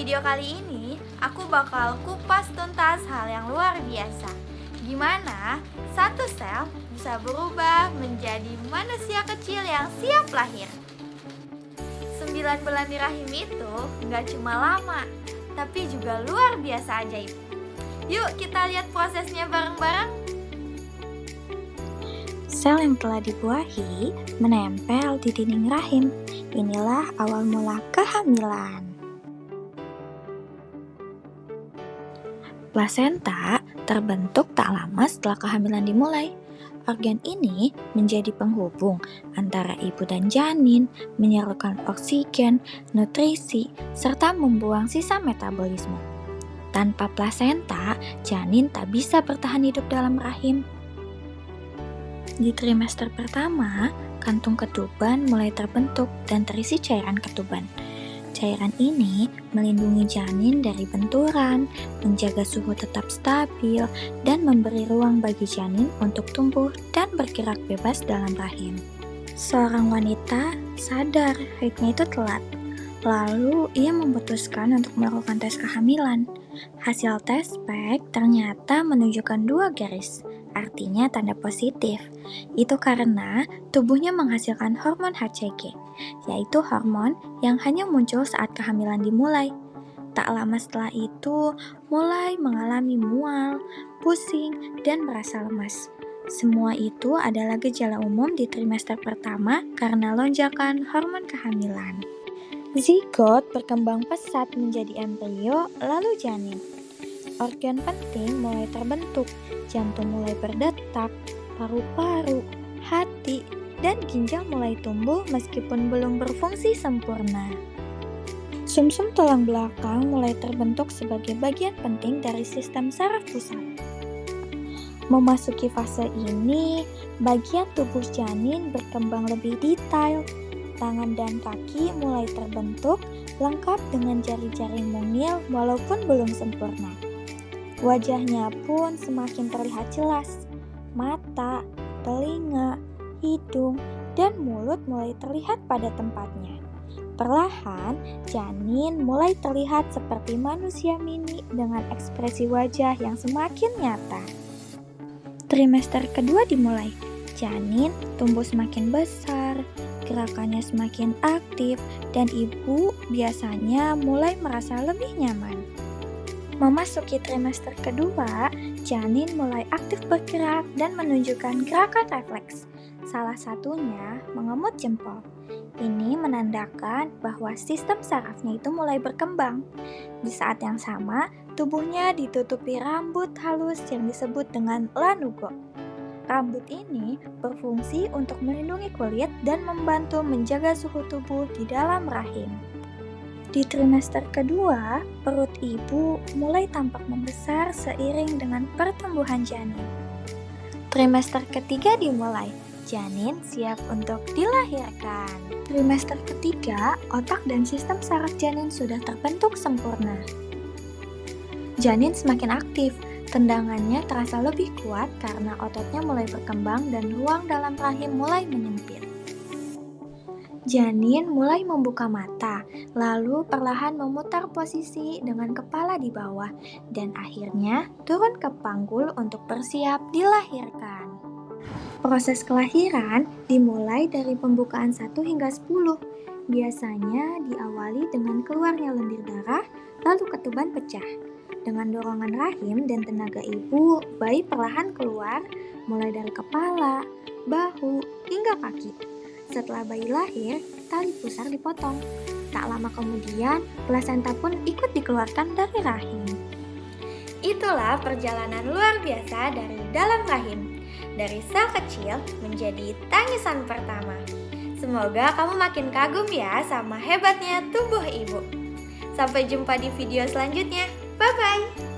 video kali ini, aku bakal kupas tuntas hal yang luar biasa. Gimana satu sel bisa berubah menjadi manusia kecil yang siap lahir. 9 bulan di rahim itu nggak cuma lama, tapi juga luar biasa ajaib. Yuk kita lihat prosesnya bareng-bareng. Sel yang telah dibuahi menempel di dinding rahim. Inilah awal mula kehamilan. Plasenta terbentuk tak lama setelah kehamilan dimulai. Organ ini menjadi penghubung antara ibu dan janin, menyalurkan oksigen, nutrisi, serta membuang sisa metabolisme. Tanpa plasenta, janin tak bisa bertahan hidup dalam rahim. Di trimester pertama, kantung ketuban mulai terbentuk dan terisi cairan ketuban. Cairan ini melindungi janin dari benturan, menjaga suhu tetap stabil, dan memberi ruang bagi janin untuk tumbuh dan bergerak bebas dalam rahim. Seorang wanita sadar haidnya itu telat. Lalu ia memutuskan untuk melakukan tes kehamilan. Hasil tes PEG ternyata menunjukkan 2 garis, artinya tanda positif. Itu karena tubuhnya menghasilkan hormon HCG, yaitu hormon yang hanya muncul saat kehamilan dimulai. Tak lama setelah itu, mulai mengalami mual, pusing, dan merasa lemas. Semua itu adalah gejala umum di trimester pertama karena lonjakan hormon kehamilan. Zigot berkembang pesat menjadi embrio, lalu janin. Organ penting mulai terbentuk, jantung mulai berdetak, paru-paru, hati, dan ginjal mulai tumbuh meskipun belum berfungsi sempurna. Sumsum tulang belakang mulai terbentuk sebagai bagian penting dari sistem saraf pusat. Memasuki fase ini, bagian tubuh janin berkembang lebih detail. Tangan dan kaki mulai terbentuk, lengkap dengan jari-jari mungil walaupun belum sempurna. Wajahnya pun semakin terlihat jelas. Mata, telinga, hidung, dan mulut mulai terlihat pada tempatnya. Perlahan, janin mulai terlihat seperti manusia mini dengan ekspresi wajah yang semakin nyata. Trimester kedua dimulai. Janin tumbuh semakin besar, gerakannya semakin aktif, dan ibu biasanya mulai merasa lebih nyaman. Memasuki trimester kedua, janin mulai aktif bergerak dan menunjukkan gerakan refleks. Salah satunya mengemut jempol. Ini menandakan bahwa sistem sarafnya itu mulai berkembang. Di saat yang sama, tubuhnya ditutupi rambut halus yang disebut dengan lanugo. Rambut ini berfungsi untuk melindungi kulit dan membantu menjaga suhu tubuh di dalam rahim. Di trimester kedua, perut ibu mulai tampak membesar seiring dengan pertumbuhan janin. Trimester ketiga dimulai, janin siap untuk dilahirkan. Trimester ketiga, otak dan sistem saraf janin sudah terbentuk sempurna. Janin semakin aktif, tendangannya terasa lebih kuat karena ototnya mulai berkembang dan ruang dalam rahim mulai menyempit. Janin mulai membuka mata, lalu perlahan memutar posisi dengan kepala di bawah, dan akhirnya turun ke panggul untuk bersiap dilahirkan. Proses kelahiran dimulai dari pembukaan 1 hingga 10. Biasanya diawali dengan keluarnya lendir darah, lalu ketuban pecah. Dengan dorongan rahim dan tenaga ibu, bayi perlahan keluar, mulai dari kepala, bahu, hingga kaki. Setelah bayi lahir, tali pusar dipotong. Tak lama kemudian, plasenta pun ikut dikeluarkan dari rahim. Itulah perjalanan luar biasa dari dalam rahim. Dari sel kecil menjadi tangisan pertama. Semoga kamu makin kagum ya sama hebatnya tubuh ibu. Sampai jumpa di video selanjutnya. Bye-bye!